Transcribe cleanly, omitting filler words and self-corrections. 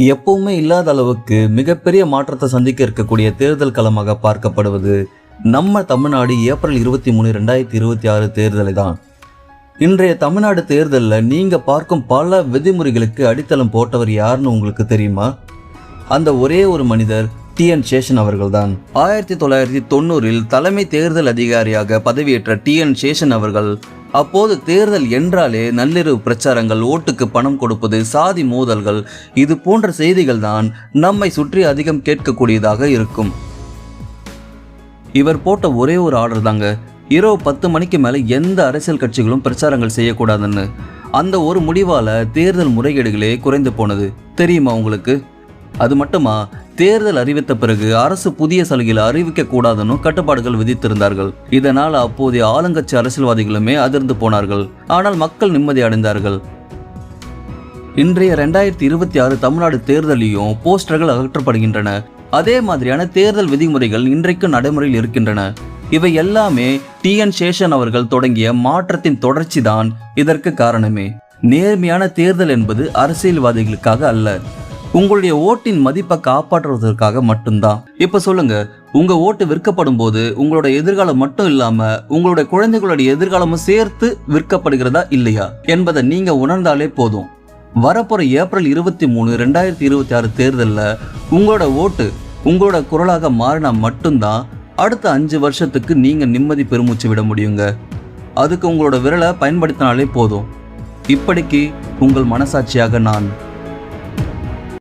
எப்பவுமே இல்லாத அளவுக்கு மிகப்பெரிய மாற்றத்தை சந்திக்க இருக்கக்கூடிய தேர்தல் களமாக பார்க்கப்படுவது நம்ம தமிழ்நாடு ஏப்ரல் 23, 2026 தேர்தலை தான். இன்றைய தமிழ்நாடு தேர்தலில் நீங்கள் பார்க்கும் பல விதிமுறைகளுக்கு அடித்தளம் போட்டவர் யாருன்னு உங்களுக்கு தெரியுமா? அந்த ஒரே ஒரு மனிதர் TN சேஷன் அவர்கள் தான். 1990 தலைமை தேர்தல் அதிகாரியாக பதவியேற்ற TN சேஷன் அவர்கள் அப்போது தேர்தல் என்றாலே நள்ளிரவு பிரச்சாரங்கள், ஓட்டுக்கு பணம் கொடுப்பது, சாதி மோதல்கள், இது போன்ற செய்திகள் தான் நம்மை சுற்றி அதிகம் கேட்கக்கூடியதாக இருக்கும். இவர் போட்ட ஒரே ஒரு ஆர்டர் தாங்க, இரவு 10 மணிக்கு மேலே எந்த அரசியல் கட்சிகளும் பிரச்சாரங்கள் செய்யக்கூடாதுன்னு. அந்த ஒரு முடிவால் தேர்தல் முறைகேடுகளே குறைந்து போனது தெரியுமா உங்களுக்கு? அது மட்டுமா, தேர்தல் அறிவித்த பிறகு அரசு புதிய சலுகைகளை அறிவிக்க கூடாதுன்னு கட்டுப்பாடுகள் விதித்திருந்தார்கள். இதனால் அப்போதைய ஆளுங்கட்சி அரசியல்வாதிகளுமே அதிர்ந்து போனார்கள். ஆனால் மக்கள் நிம்மதி அடைந்தார்கள். இன்றைய 2026 தமிழ்நாடு தேர்தலையும் போஸ்டர்கள் அகற்றப்படுகின்றன. அதே மாதிரியான தேர்தல் விதிமுறைகள் இன்றைக்கு நடைமுறையில் இருக்கின்றன. இவை எல்லாமே TN சேஷன் அவர்கள் தொடங்கிய மாற்றத்தின் தொடர்ச்சி தான் இதற்கு காரணமே. நேர்மையான தேர்தல் என்பது அரசியல்வாதிகளுக்காக அல்ல, உங்களுடைய ஓட்டின் மதிப்பை காப்பாற்றுவதற்காக மட்டும்தான். இப்ப சொல்லுங்க, உங்க ஓட்டு விற்கப்படும் போது உங்களோட எதிர்காலம் மட்டும் இல்லாம உங்களுடைய குழந்தைகளுடைய எதிர்காலமும் சேர்த்து விற்கப்படுகிறதா இல்லையா என்பதை நீங்க உணர்ந்தாலே போதும். வரப்போற ஏப்ரல் 23, 2026 தேர்தலில் உங்களோட ஓட்டு உங்களோட குரலாக மாறினா மட்டும்தான் அடுத்த 5 வருஷத்துக்கு நீங்க நிம்மதி பெருமூச்சு விட முடியுங்க. அதுக்கு உங்களோட விரலை பயன்படுத்தினாலே போதும். இப்படிக்கு உங்கள் மனசாட்சியாக நான்.